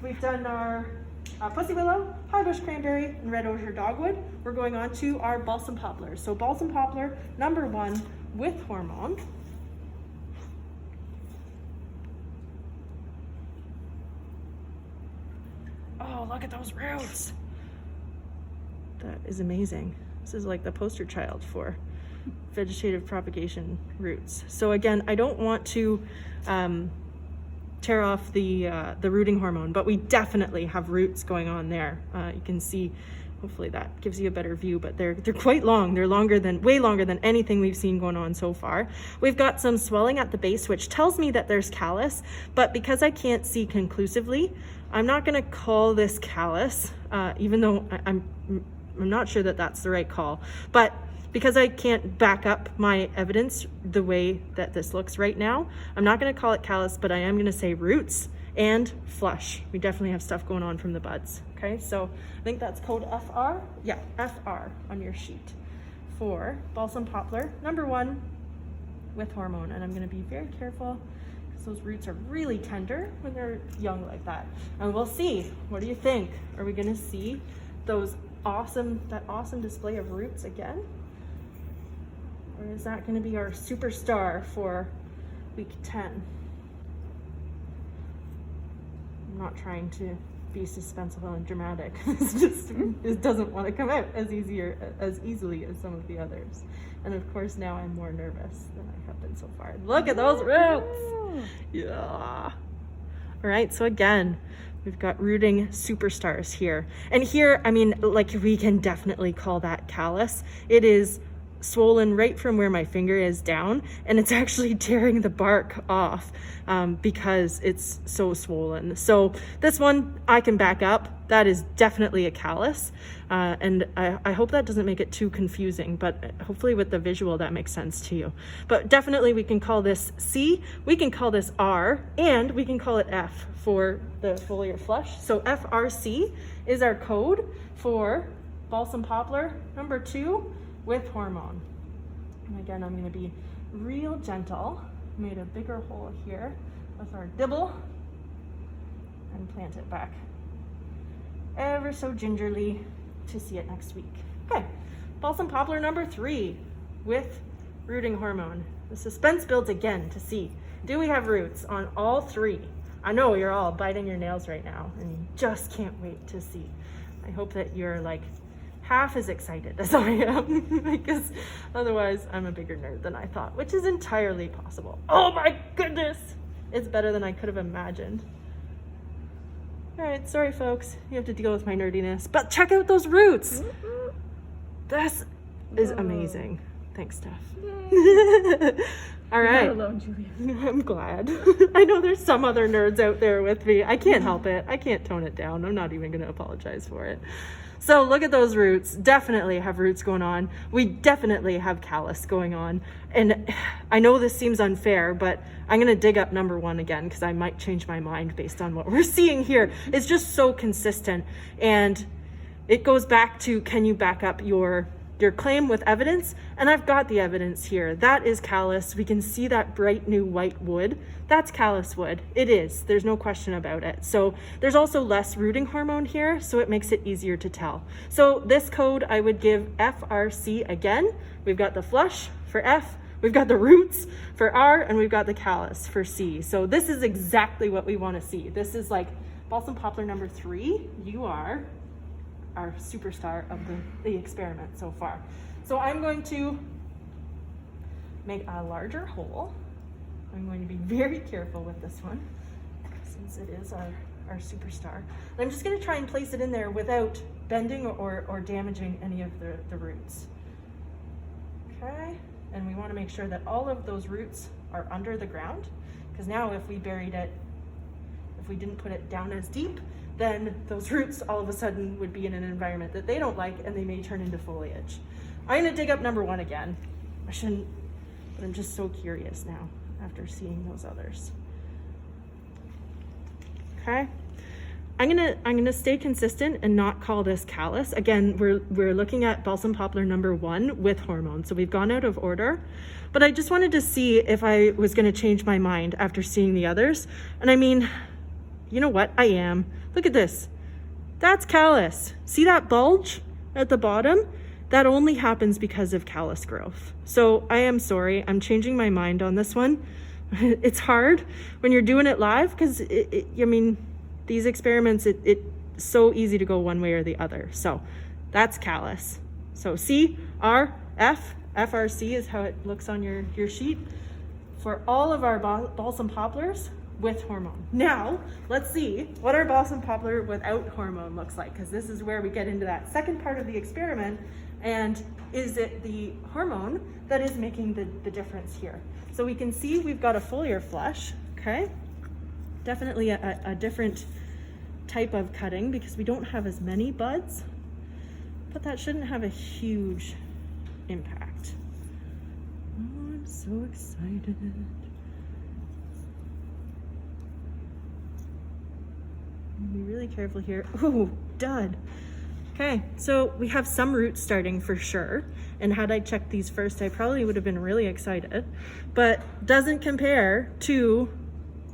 we've done our pussy willow, high bush cranberry, and red osier dogwood. We're going on to our balsam poplar. So balsam poplar, number 1 with hormone. Oh, look at those roots. That is amazing. This is like the poster child for vegetative propagation roots. So again, I don't want to tear off the rooting hormone, but we definitely have roots going on there. You can see, hopefully that gives you a better view, but they're quite long. They're way longer than anything we've seen going on so far. We've got some swelling at the base, which tells me that there's callus, but because I can't see conclusively, I'm not gonna call this callus, even though I'm not sure that that's the right call, but because I can't back up my evidence the way that this looks right now, I'm not gonna call it callus, but I am gonna say roots and flush. We definitely have stuff going on from the buds, okay? So I think that's code FR. Yeah, FR on your sheet for balsam poplar, number 1 with hormone. And I'm gonna be very careful because those roots are really tender when they're young like that. And we'll see, what do you think? Are we gonna see that awesome display of roots again? Or is that going to be our superstar for week 10? I'm not trying to be suspenseful and dramatic. It doesn't want to come out as easily as some of the others. And of course now I'm more nervous than I have been so far. Look at those roots! Yeah. All right, so again, we've got rooting superstars here. And here, I mean, like we can definitely call that callus. It is swollen right from where my finger is down, and it's actually tearing the bark off because it's so swollen. So this one I can back up. That is definitely a callus, and I hope that doesn't make it too confusing, but hopefully with the visual that makes sense to you. But definitely we can call this C, we can call this R, and we can call it F for the foliar flush. So FRC is our code for balsam poplar number 2 with hormone. And again, I'm going to be real gentle. Made a bigger hole here with our dibble and plant it back ever so gingerly to see it next week. Okay, balsam poplar number 3 with rooting hormone. The suspense builds again to see, do we have roots on all 3? I know you're all biting your nails right now and you just can't wait to see. I hope that you're like half as excited as I am, because otherwise I'm a bigger nerd than I thought, which is entirely possible. Oh my goodness, it's better than I could have imagined. All right, sorry folks, you have to deal with my nerdiness, but check out those roots. This is amazing. Thanks, Steph. All right. You're not alone, Julia. I'm glad. I know there's some other nerds out there with me. I can't help it. I can't tone it down. I'm not even going to apologize for it. So look at those roots. Definitely have roots going on. We definitely have callus going on. And I know this seems unfair, but I'm going to dig up number 1 again because I might change my mind based on what we're seeing here. It's just so consistent. And it goes back to, can you back up your claim with evidence? And I've got the evidence here. That is callus. We can see that bright new white wood. That's callus wood. It is. There's no question about it. So there's also less rooting hormone here, so it makes it easier to tell. So this code I would give FRC again. We've got the flush for F, we've got the roots for R, and we've got the callus for C. So this is exactly what we want to see. This is like balsam poplar number 3. You are our superstar of the experiment so far. So I'm going to make a larger hole. I'm going to be very careful with this one since it is our superstar. And I'm just going to try and place it in there without bending or damaging any of the roots. Okay, and we want to make sure that all of those roots are under the ground, because now if we buried it, if we didn't put it down as deep, then those roots all of a sudden would be in an environment that they don't like and they may turn into foliage. I'm gonna dig up number 1 again. I shouldn't, but I'm just so curious now after seeing those others. Okay, I'm gonna stay consistent and not call this callus. Again, we're looking at balsam poplar number 1 with hormone, so we've gone out of order. But I just wanted to see if I was gonna change my mind after seeing the others. And I mean, you know what? I am. Look at this. That's callus. See that bulge at the bottom? That only happens because of callus growth. So I am sorry. I'm changing my mind on this one. It's hard when you're doing it live because, I mean, these experiments, it's so easy to go one way or the other. So that's callus. So C, R, F, FRC is how it looks on your sheet for all of our balsam poplars with hormone. Now, let's see what our balsam poplar without hormone looks like, because this is where we get into that second part of the experiment. And is it the hormone that is making the difference here? So we can see we've got a foliar flush, okay? Definitely a different type of cutting because we don't have as many buds, but that shouldn't have a huge impact. Oh, I'm so excited. Be really careful here. Oh, dud. Okay, so we have some roots starting for sure. And had I checked these first, I probably would have been really excited, but doesn't compare to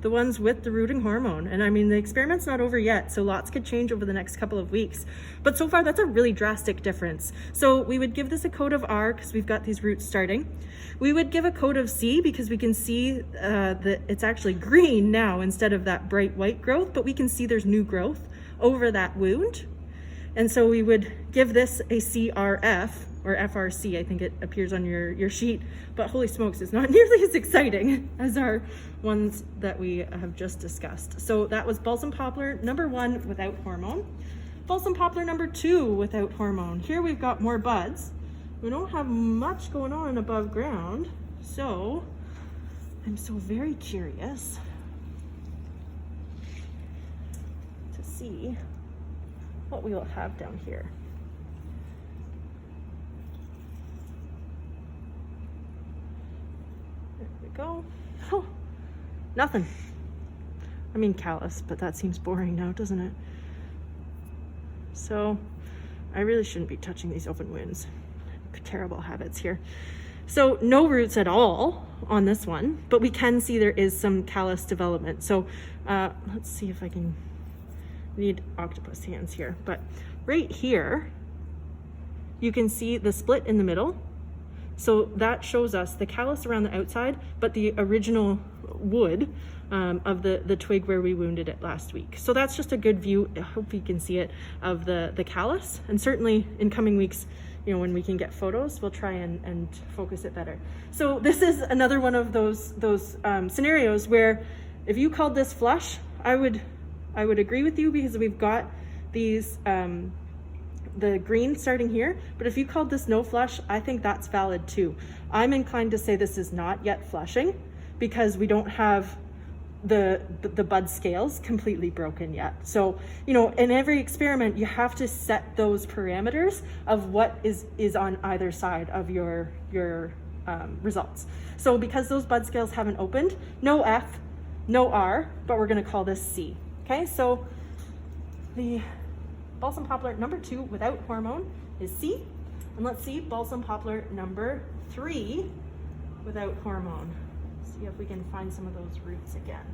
the ones with the rooting hormone. And I mean, the experiment's not over yet, so lots could change over the next couple of weeks. But so far, that's a really drastic difference. So we would give this a coat of R because we've got these roots starting. We would give a coat of C because we can see that it's actually green now instead of that bright white growth, but we can see there's new growth over that wound. And so we would give this a CRF or FRC, I think it appears on your sheet, but holy smokes, it's not nearly as exciting as our ones that we have just discussed. So that was balsam poplar number 1 without hormone. Balsam poplar number 2 without hormone. Here we've got more buds. We don't have much going on above ground, so I'm so very curious to see what we will have down here. There we go. Oh, nothing. I mean callus, but that seems boring now, doesn't it? So I really shouldn't be touching these open wounds. Terrible habits here. So no roots at all on this one, but we can see there is some callus development. So let's see if I can, need octopus hands here, but right here, you can see the split in the middle. So that shows us the callus around the outside, but the original wood of the twig where we wounded it last week. So that's just a good view, I hope you can see it, of the callus. And certainly in coming weeks, you know, when we can get photos, we'll try and focus it better. So this is another one of those scenarios where if you called this flush, I would agree with you because we've got these, the green starting here, but if you called this no flush, I think that's valid too. I'm inclined to say this is not yet flushing because we don't have the bud scales completely broken yet. So, you know, in every experiment, you have to set those parameters of what is on either side of your results. So because those bud scales haven't opened, no F, no R, but we're gonna call this C. Okay, so the balsam poplar number 2 without hormone is C. And let's see balsam poplar number 3 without hormone. See if we can find some of those roots again.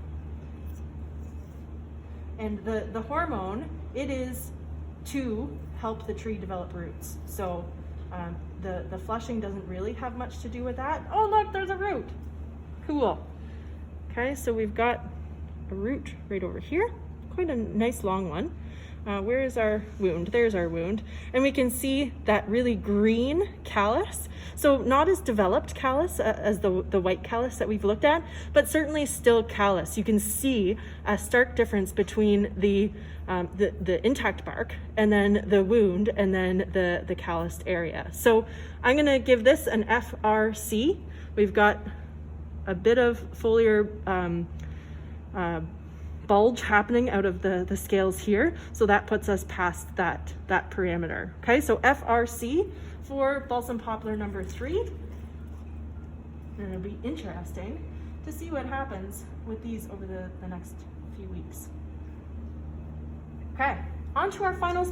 And the hormone, it is to help the tree develop roots. So the flushing doesn't really have much to do with that. Oh look, there's a root. Cool. Okay, so we've got a root right over here. Quite a nice long one. Where is our wound? There's our wound. And we can see that really green callus. So not as developed callus as the white callus that we've looked at, but certainly still callus. You can see a stark difference between the intact bark and then the wound and then the calloused area. So I'm gonna give this an FRC. We've got a bit of foliar bulge happening out of the scales here, so that puts us past that parameter. Okay, so FRC for balsam poplar number 3, and it'll be interesting to see what happens with these over the next few weeks. Okay, on to our final